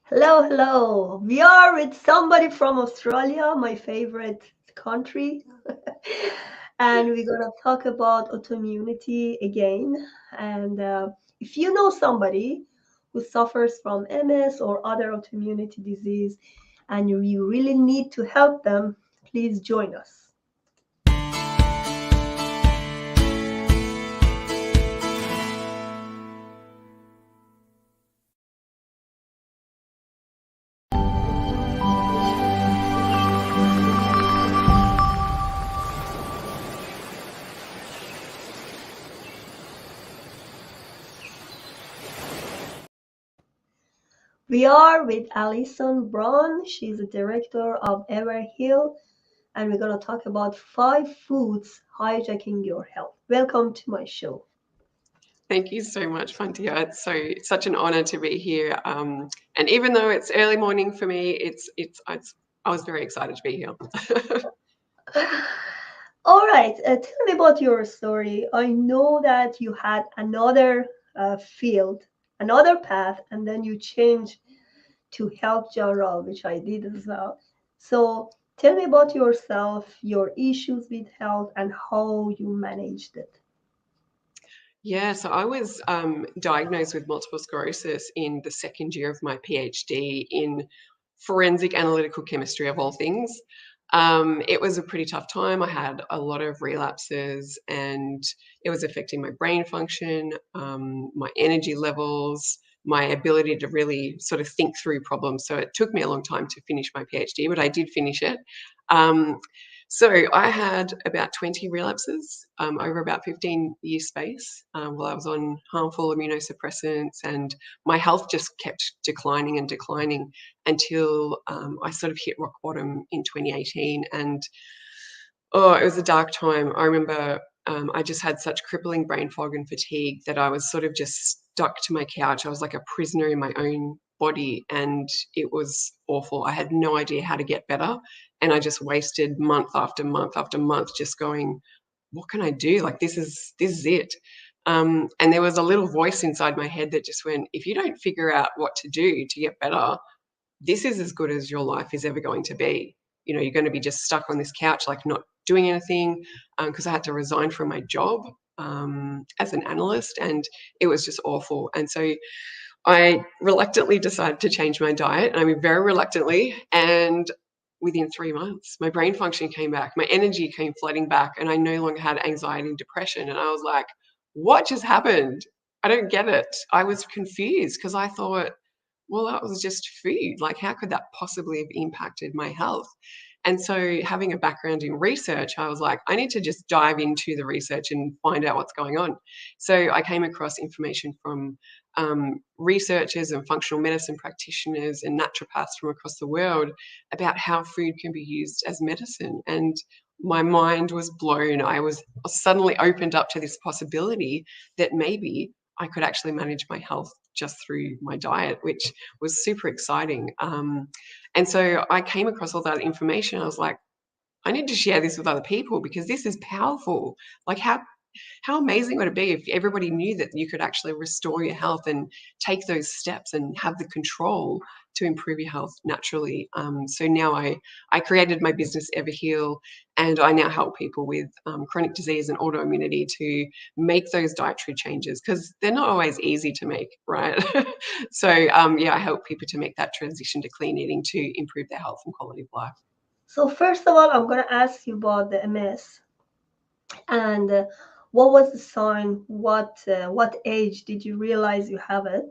Hello, hello. We are with somebody from Australia, my favorite country. And we're going to talk about autoimmunity again. And if you know somebody who suffers from MS or other autoimmunity disease and you really need to help them, please join us. We are with Allyson Brown. She's the director of Everhill, and we're going to talk about 5 foods hijacking your health. Welcome to my show. Thank you so much, Fantia. It's such an honor to be here. And even though it's early morning for me, I was very excited to be here. All right, tell me about your story. I know that you had another field, another path, and then you changed to health general, which I did as well. So tell me about yourself, your issues with health, and how you managed it. Yeah, so I was diagnosed with multiple sclerosis in the second year of my PhD in forensic analytical chemistry, of all things. It was a pretty tough time. I had a lot of relapses and it was affecting my brain function, my energy levels, my ability to really sort of think through problems. So it took me a long time to finish my PhD, but I did finish it. Um, so I had about 20 relapses over about 15-year space while I was on harmful immunosuppressants, and my health just kept declining and declining until I sort of hit rock bottom in 2018. And oh, it was a dark time. I remember I just had such crippling brain fog and fatigue that I was sort of just stuck to my couch. I was like a prisoner in my own body, and it was awful. I had no idea how to get better, and I just wasted month after month after month just going, what can I do? Like this is it. And there was a little voice inside my head that just went, if you don't figure out what to do to get better, this is as good as your life is ever going to be. You know, you're going to be just stuck on this couch, like not doing anything, because I had to resign from my job as an analyst, and it was just awful. And so I reluctantly decided to change my diet. I mean, very reluctantly. And within 3 months, my brain function came back, my energy came flooding back, and I no longer had anxiety and depression. And I was like, what just happened? I don't get it. I was confused because I thought, well, that was just food. Like, how could that possibly have impacted my health? And so, having a background in research, I was like, I need to just dive into the research and find out what's going on. So, I came across information from researchers and functional medicine practitioners and naturopaths from across the world about how food can be used as medicine. And my mind was blown. I was suddenly opened up to this possibility that maybe I could actually manage my health just through my diet, which was super exciting. And so I came across all that information. I was like, I need to share this with other people because this is powerful. Like, how amazing would it be if everybody knew that you could actually restore your health and take those steps and have the control to improve your health naturally? So now I created my business Everheal, and I now help people with chronic disease and autoimmunity to make those dietary changes because they're not always easy to make, right? So yeah, I help people to make that transition to clean eating to improve their health and quality of life. So first of all, I'm going to ask you about the MS and what was the sign? What age did you realize you have it,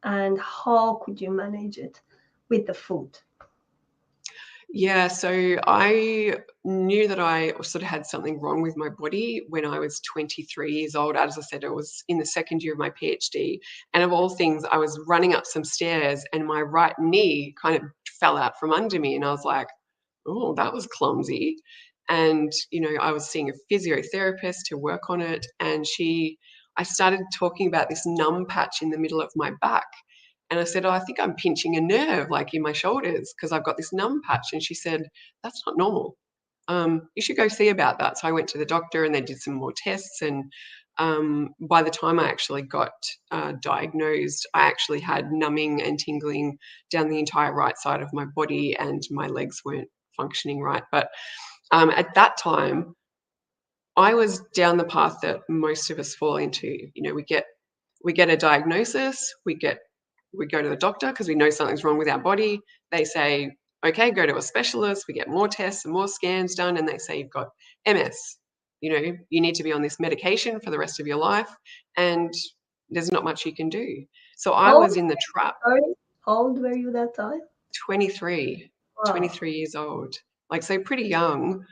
and how could you manage it with the food? Yeah, so I knew that I sort of had something wrong with my body when I was 23 years old. As I said, I was in the second year of my PhD. And of all things, I was running up some stairs and my right knee kind of fell out from under me. And I was like, oh, that was clumsy. And, you know, I was seeing a physiotherapist to work on it. And I started talking about this numb patch in the middle of my back. And I said, oh, I think I'm pinching a nerve like in my shoulders because I've got this numb patch. And she said, that's not normal. You should go see about that. So I went to the doctor and they did some more tests. And By the time I actually got diagnosed, I actually had numbing and tingling down the entire right side of my body, and my legs weren't functioning right. But at that time, I was down the path that most of us fall into. You know, we get a diagnosis, we go to the doctor because we know something's wrong with our body. They say, okay, go to a specialist. We get more tests and more scans done, and they say you've got MS. You know, you need to be on this medication for the rest of your life, and there's not much you can do. So I How old, was in the trap. sorry, how old were you that time? 23, Wow. 23 years old, like, so pretty young.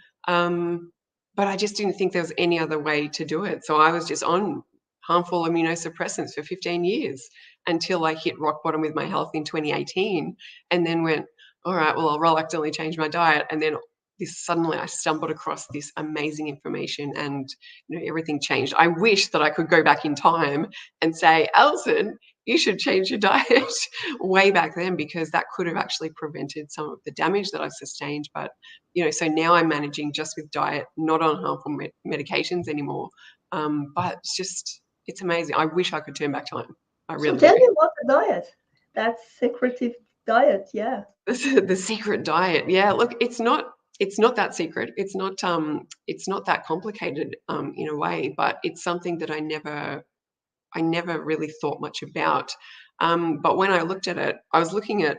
But I just didn't think there was any other way to do it. So I was just on harmful immunosuppressants for 15 years until I hit rock bottom with my health in 2018, and then went, all right, well, I'll reluctantly change my diet. And then suddenly I stumbled across this amazing information, and everything changed. I wish that I could go back in time and say, Allyson, you should change your diet way back then, because that could have actually prevented some of the damage that I've sustained. But so now I'm managing just with diet, not on harmful medications anymore. But it's amazing. I wish I could turn back time. I So really tell do. me about the diet. That secretive diet, yeah. The secret diet. Yeah, look, it's not that secret. It's not that complicated in a way, but it's something that I never really thought much about. But when I looked at it, I was looking at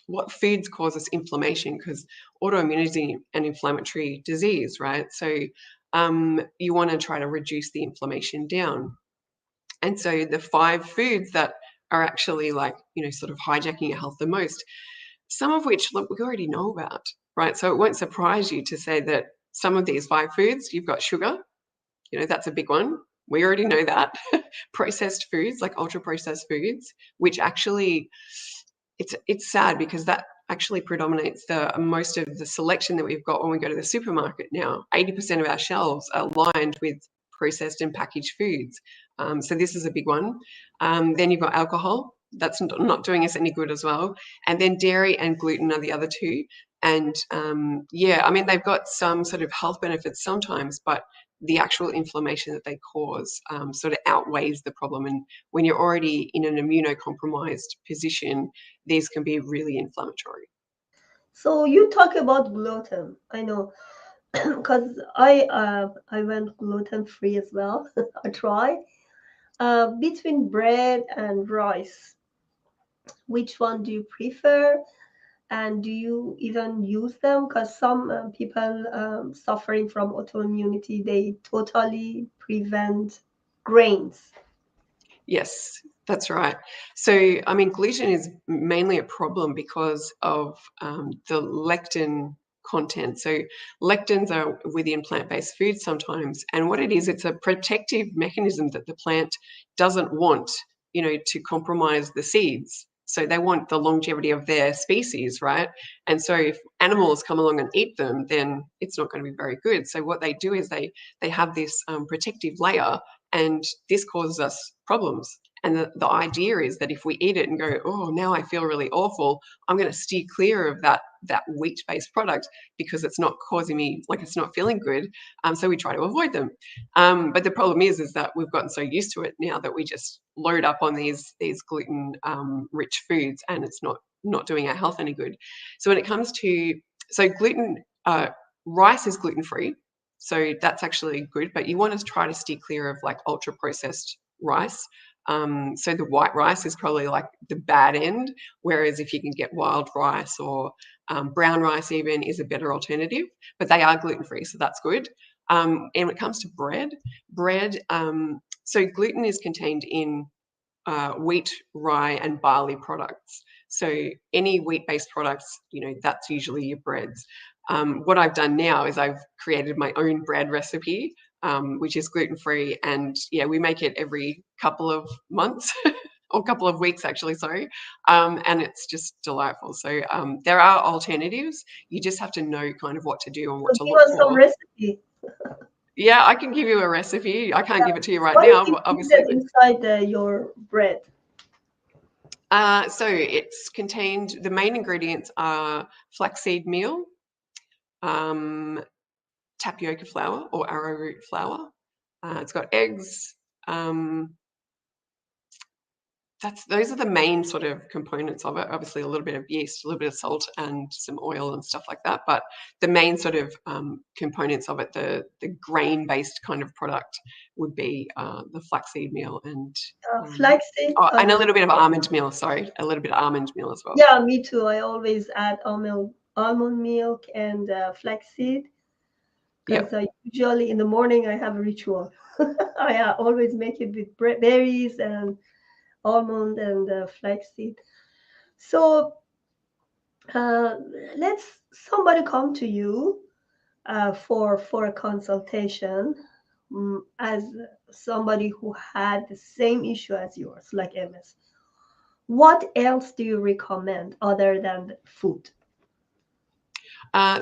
what foods cause us inflammation, because autoimmunity and inflammatory disease, right? So you want to try to reduce the inflammation down. And so the 5 foods that are actually, like, sort of hijacking your health the most, some of which, look, we already know about, right? So it won't surprise you to say that some of these 5 foods, you've got sugar, that's a big one. We already know that. Processed foods, like ultra processed foods, which actually, it's sad because that actually predominates the most of the selection that we've got when we go to the supermarket now. 80% of our shelves are lined with processed and packaged foods. So this is a big one. Then you've got alcohol. That's not doing us any good as well. And then dairy and gluten are the other 2. And yeah, I mean, they've got some sort of health benefits sometimes, but the actual inflammation that they cause sort of outweighs the problem. And when you're already in an immunocompromised position, these can be really inflammatory. So you talk about gluten. I know because I went gluten free as well. I try. Between bread and rice, which one do you prefer? And do you even use them? Because some people suffering from autoimmunity, they totally prevent grains. Yes, that's right. So, I mean, gluten is mainly a problem because of the lectin content. So, lectins are within plant-based foods sometimes, and what it is, it's a protective mechanism that the plant doesn't want, to compromise the seeds. So they want the longevity of their species, right? And so if animals come along and eat them, then it's not going to be very good. So what they do is they have this protective layer, and this causes us problems. And the idea is that if we eat it and go, oh, now I feel really awful, I'm going to steer clear of that wheat-based product because it's not causing me, like, it's not feeling good. So we try to avoid them. But the problem is that we've gotten so used to it now that we just load up on these gluten rich foods, and it's not doing our health any good. So when it comes to gluten, rice is gluten free. So that's actually good, but you want to try to steer clear of like ultra processed rice. So the white rice is probably like the bad end, whereas if you can get wild rice or brown rice even is a better alternative, but they are gluten free, so that's good. And when it comes to bread, so gluten is contained in wheat, rye, and barley products. So any wheat-based products, that's usually your breads. What I've done now is I've created my own bread recipe, which is gluten-free, and yeah, we make it every couple of months. Or couple of weeks, actually, sorry. And it's just delightful. So there are alternatives. You just have to know kind of what to do and what So to give look us some for. recipe. Yeah, I can give you a recipe. I can't give it to you right What is now, obviously. included inside your bread? So it's contained, the main ingredients are flaxseed meal, tapioca flour or arrowroot flour, It's got eggs. Those are the main sort of components of it. Obviously, a little bit of yeast, a little bit of salt, and some oil and stuff like that. But the main sort of components of it, the grain-based kind of product, would be the flaxseed meal Flaxseed. and a little bit of almond meal. Sorry, a little bit of almond meal as well. Yeah, me too. I always add almond milk and flaxseed because Yep. I usually in the morning I have a ritual. I always make it with berries and almond and flaxseed. So uh, let's somebody come to you for a consultation as somebody who had the same issue as yours, like MS. What else do you recommend other than food?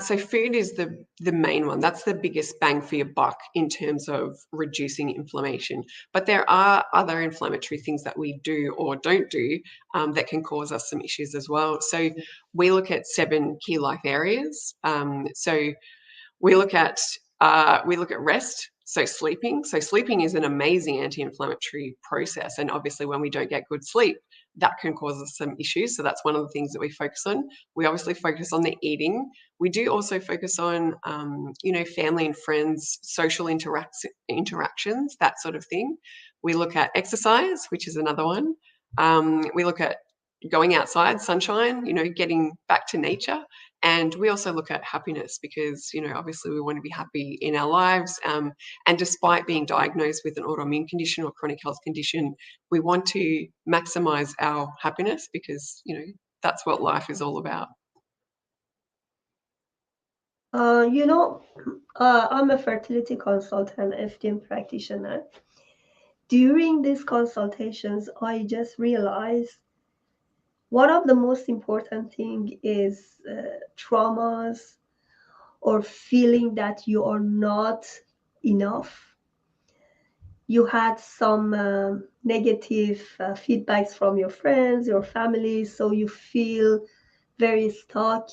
So food is the main one. That's the biggest bang for your buck in terms of reducing inflammation. But there are other inflammatory things that we do or don't do that can cause us some issues as well. So we look at 7 key life areas. So we look at rest. So sleeping is an amazing anti-inflammatory process, and obviously when we don't get good sleep, that can cause us some issues. So that's one of the things that we focus on. We obviously focus on the eating. We do also focus on family and friends, social interactions, that sort of thing. We look at exercise, which is another one. We look at going outside, sunshine, getting back to nature. And we also look at happiness because, obviously we want to be happy in our lives. And despite being diagnosed with an autoimmune condition or chronic health condition, we want to maximize our happiness because, that's what life is all about. Uh, you know, I'm a fertility consultant, FDM practitioner. During these consultations, I just realized one of the most important thing is traumas or feeling that you are not enough. You had some negative feedbacks from your friends, your family, so you feel very stuck.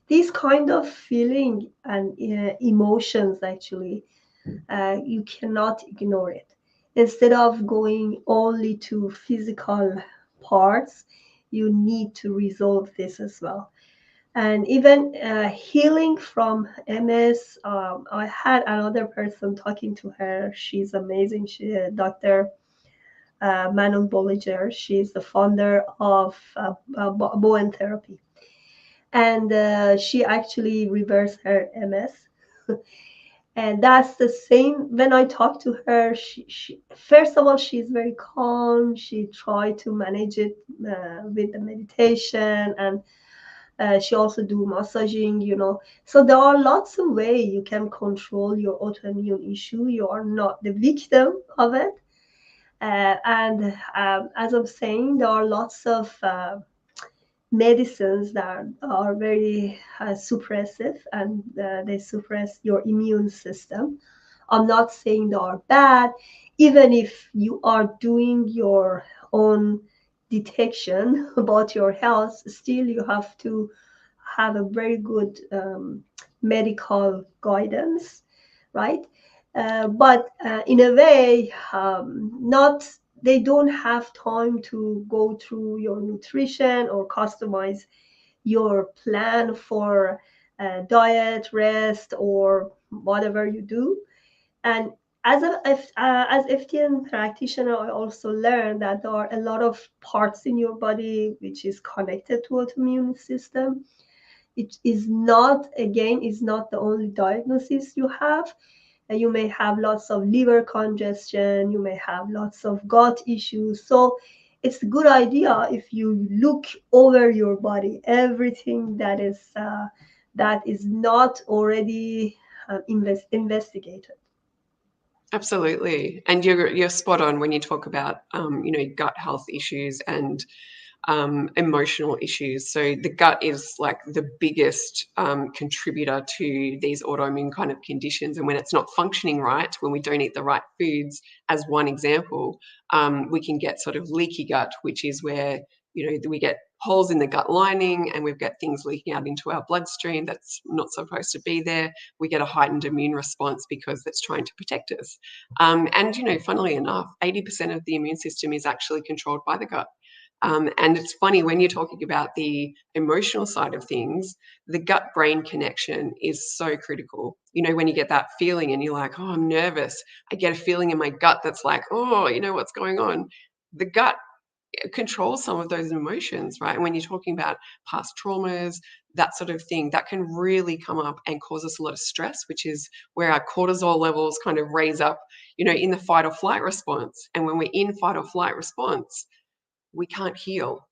These kind of feeling and emotions actually you cannot ignore it. Instead of going only to physical parts, you need to resolve this as well. And even healing from MS, I had another person talking to her. She's amazing. She, Dr. Manon Bolliger. She's the founder of Bowen Therapy. And she actually reversed her MS. And that's the same when I talk to her. She first of all, she's very calm. She tried to manage it with the meditation, and she also do massaging. So there are lots of ways you can control your autoimmune issue. You are not the victim of it. And as I'm saying, there are lots of medicines that are very suppressive, and they suppress your immune system. I'm not saying they are bad. Even if you are doing your own detection about your health, still you have to have a very good medical guidance, right? But in a way, not they don't have time to go through your nutrition or customize your plan for diet, rest, or whatever you do. And as FTN practitioner, I also learned that there are a lot of parts in your body which is connected to autoimmune system. It is not, again, is not the only diagnosis you have. You may have lots of liver congestion, you may have lots of gut issues. So it's a good idea if you look over your body, everything that is not already investigated. Absolutely. And you're spot on when you talk about, gut health issues and emotional issues. So the gut is like the biggest contributor to these autoimmune kind of conditions. And when it's not functioning right, when we don't eat the right foods, as one example, we can get sort of leaky gut, which is where we get holes in the gut lining, and we've got things leaking out into our bloodstream that's not supposed to be there. We get a heightened immune response because it's trying to protect us. And funnily enough, 80% of the immune system is actually controlled by the gut. And it's funny, when you're talking about the emotional side of things, the gut brain connection is so critical. When you get that feeling and you're like, oh, I'm nervous, I get a feeling in my gut that's like, oh, what's going on? The gut control some of those emotions, right? And when you're talking about past traumas, that sort of thing, that can really come up and cause us a lot of stress, which is where our cortisol levels kind of raise up, in the fight or flight response. And when we're in fight or flight response, we can't heal.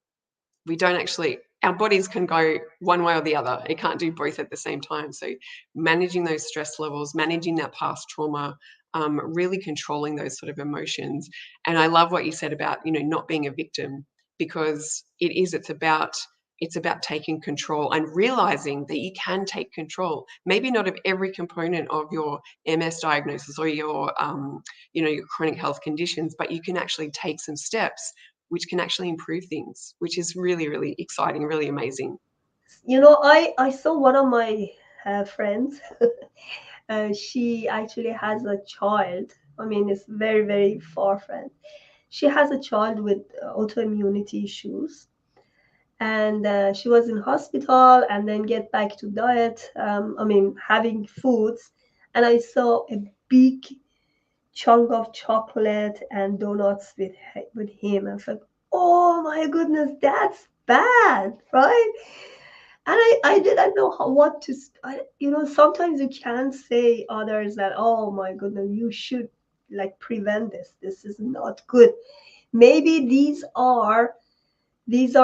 We don't actually, our bodies can go one way or the other. It can't do both at the same time. So managing those stress levels, managing that past trauma, really controlling those sort of emotions. And I love what you said about, not being a victim, because it's about taking control and realizing that you can take control, maybe not of every component of your MS diagnosis or your chronic health conditions, but you can actually take some steps which can actually improve things, which is really, really exciting, really amazing. I saw one of my friends. She actually has a child. I mean, it's very, very far friend. She has a child with autoimmunity issues, and she was in hospital and then get back to diet. I mean, having foods, and I saw a big chunk of chocolate and donuts with him. I was like, oh my goodness, that's bad, right? And I didn't know what to, sometimes you can say others that, oh my goodness, you should like prevent this. This is not good. Maybe these are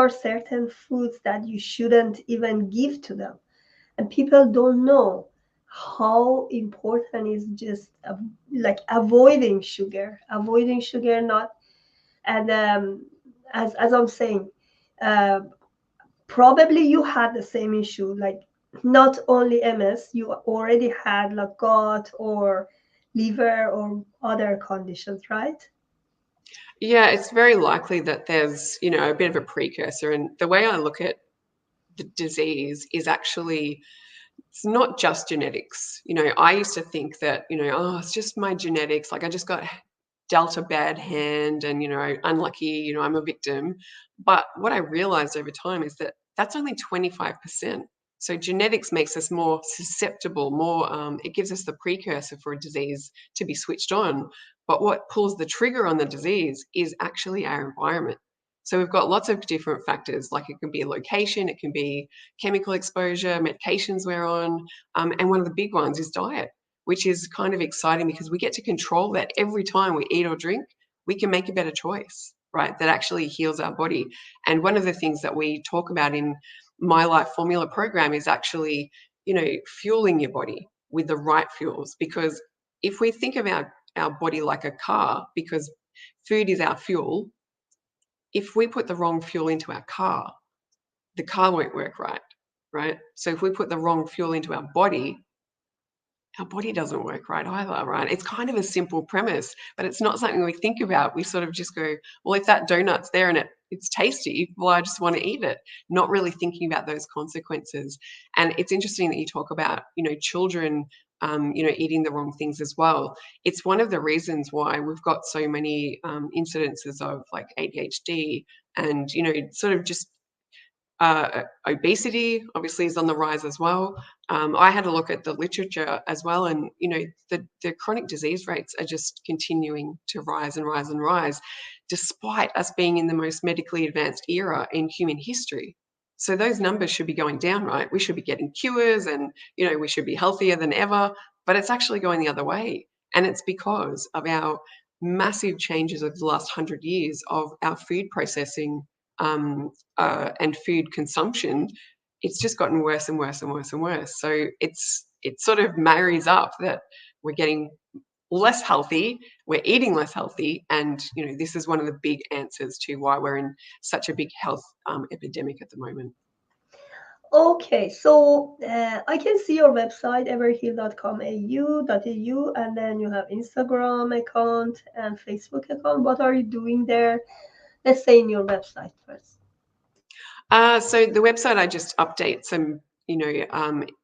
certain foods that you shouldn't even give to them. And people don't know how important is just like avoiding sugar, not, and as I'm saying, uh, probably you had the same issue, like not only MS, you already had like gut or liver or other conditions, right? Yeah, it's very likely that there's, a bit of a precursor. And the way I look at the disease is actually, it's not just genetics. I used to think that, oh, it's just my genetics. Like I just got dealt a bad hand and, unlucky, I'm a victim. But what I realized over time is that that's only 25%. So genetics makes us more susceptible, it gives us the precursor for a disease to be switched on. But what pulls the trigger on the disease is actually our environment. So we've got lots of different factors, like it can be a location, it can be chemical exposure, medications we're on, and one of the big ones is diet, which is kind of exciting because we get to control that. Every time we eat or drink, we can make a better choice, right? That actually heals our body. And one of the things that we talk about in My Life Formula program is actually, fueling your body with the right fuels. Because if we think of our body like a car, because food is our fuel, if we put the wrong fuel into our car, the car won't work right, right? So if we put the wrong fuel into our body doesn't work right either, right? It's kind of a simple premise, but it's not something we think about. We sort of just go, well, if that donut's there and it's tasty, well, I just want to eat it, not really thinking about those consequences. And it's interesting that you talk about, children, eating the wrong things as well. It's one of the reasons why we've got so many incidences of like ADHD and, sort of just obesity obviously is on the rise as well. I had a look at the literature as well, and the chronic disease rates are just continuing to rise and rise and rise, despite us being in the most medically advanced era in human history. So those numbers should be going down, right? We should be getting cures, and we should be healthier than ever. But it's actually going the other way, and it's because of our massive changes over the last 100 years of our food processing and food consumption. It's just gotten worse and worse and worse and worse. So it sort of marries up that we're getting less healthy, we're eating less healthy, and this is one of the big answers to why we're in such a big health epidemic at the moment. Okay, so I can see your website, everheal.com.au, and then you have Instagram account and Facebook account. What are you doing there? Let's say in your website first. So the website, I just update some,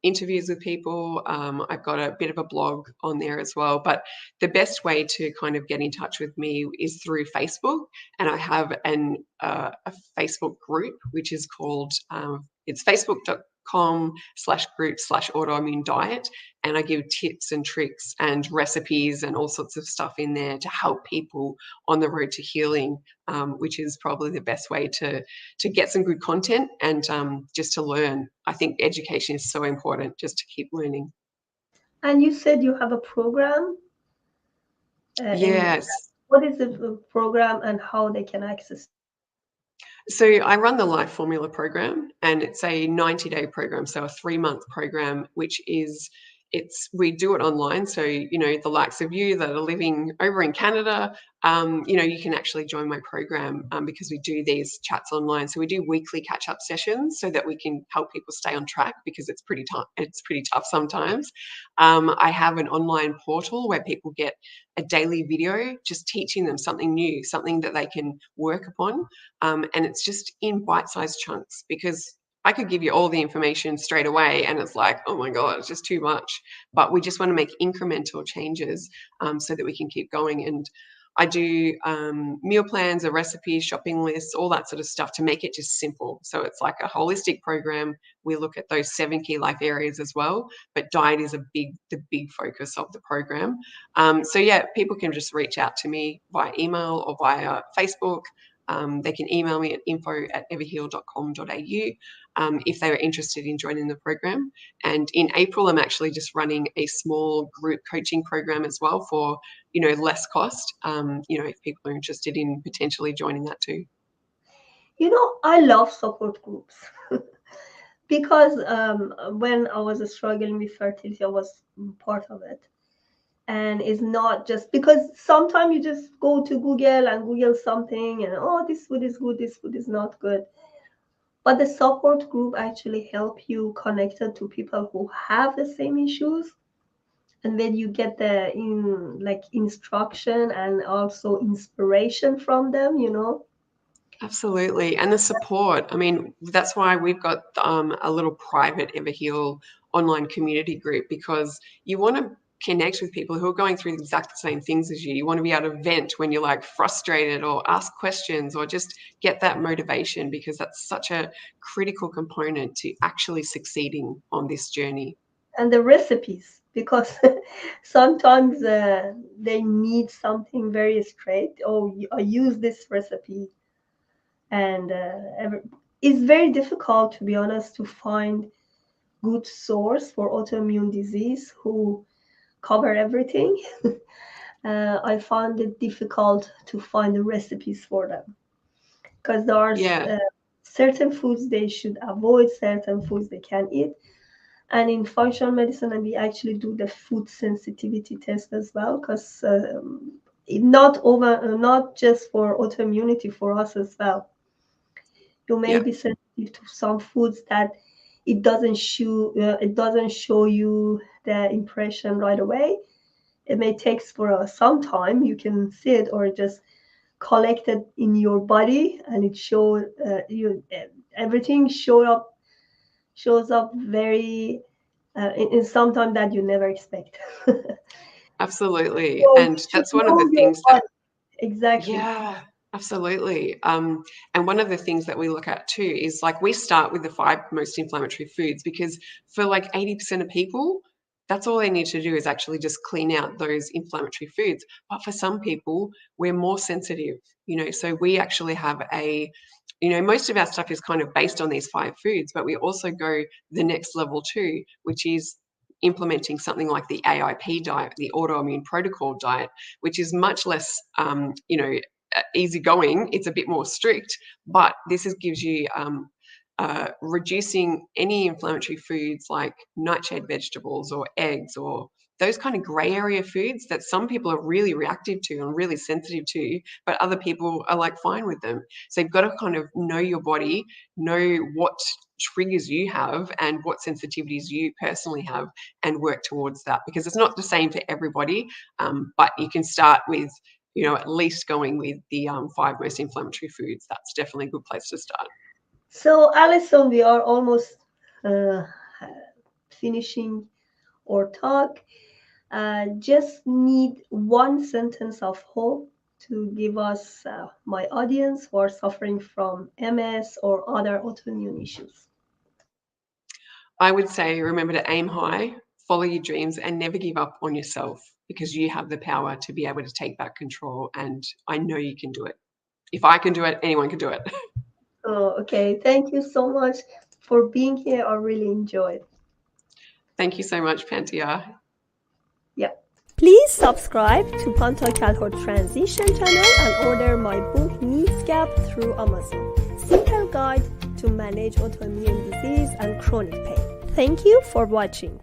interviews with people. I've got a bit of a blog on there as well. But the best way to kind of get in touch with me is through Facebook, and I have a Facebook group which is called it's facebook.com/group/autoimmune diet, and I give tips and tricks and recipes and all sorts of stuff in there to help people on the road to healing, which is probably the best way to get some good content and just to learn. I think education is so important, just to keep learning. And you said you have a program. In Yes. what is the program and how they can access? So I run the Life Formula program, and it's a 90-day program, so a 3-month program, which is we do it online. So, the likes of you that are living over in Canada, you can actually join my program because we do these chats online. So we do weekly catch-up sessions so that we can help people stay on track, because it's pretty tough. It's pretty tough sometimes. I have an online portal where people get a daily video just teaching them something new, something that they can work upon. And it's just in bite-sized chunks, because I could give you all the information straight away and it's like, oh my God, it's just too much. But we just want to make incremental changes so that we can keep going. And I do meal plans, a recipe, shopping lists, all that sort of stuff to make it just simple. So it's like a holistic program. We look at those 7 key life areas as well, but diet is the big focus of the program. So yeah, people can just reach out to me via email or via Facebook. They can email me at info@everheal.com.au if they were interested in joining the program. And in April, I'm actually just running a small group coaching program as well for, less cost, if people are interested in potentially joining that too. I love support groups because when I was struggling with fertility, I was part of it. And it's not just because sometimes you just go to Google and Google something and, oh, this food is good, this food is not good. But the support group actually help you connected to people who have the same issues. And then you get the instruction and also inspiration from them. Absolutely. And the support. I mean, that's why we've got a little private Everheal online community group, because you want to connect with people who are going through the exact same things as you. You want to be able to vent when you're like frustrated, or ask questions, or just get that motivation, because that's such a critical component to actually succeeding on this journey. And the recipes, because sometimes they need something very straight. Oh, I use this recipe. And it's very difficult, to be honest, to find good source for autoimmune disease who cover everything. I found it difficult to find the recipes for them, because there are Yeah. certain foods they should avoid, certain foods they can eat. And in functional medicine, and we actually do the food sensitivity test as well, because not just for autoimmunity, for us as well. You may Yeah. be sensitive to some foods that it doesn't show you the impression right away. It may take for some time. You can see it or just collect it in your body, and it everything shows up very in some time that you never expect. Absolutely. So you And should that's one of know the your things that, body exactly. yeah, absolutely. And one of the things that we look at too is, like, we start with the 5 most inflammatory foods, because for like 80% of people, that's all they need to do is actually just clean out those inflammatory foods. But for some people, we're more sensitive, so we actually have most of our stuff is kind of based on these 5 foods, but we also go the next level too, which is implementing something like the AIP diet, the autoimmune protocol diet, which is much less, easygoing. It's a bit more strict, but gives you reducing any inflammatory foods like nightshade vegetables or eggs, or those kind of gray area foods that some people are really reactive to and really sensitive to, but other people are like fine with them. So you've got to kind of know your body, know what triggers you have and what sensitivities you personally have, and work towards that, because it's not the same for everybody. But you can start with, at least going with the 5 most inflammatory foods. That's definitely a good place to start. So, Alison, we are almost uh, finishing our talk. Just need one sentence of hope to give us, my audience who are suffering from MS or other autoimmune issues. I would say remember to aim high, follow your dreams, and never give up on yourself because you have the power to be able to take back control. And I know you can do it. If I can do it, anyone can do it. Oh, okay. Thank you so much for being here. I really enjoyed. Thank you so much, Pantia. Yeah. Please subscribe to Panta Calhoun Transition channel and order my book Needs Gap through Amazon. Simple guide to manage autoimmune disease and chronic pain. Thank you for watching.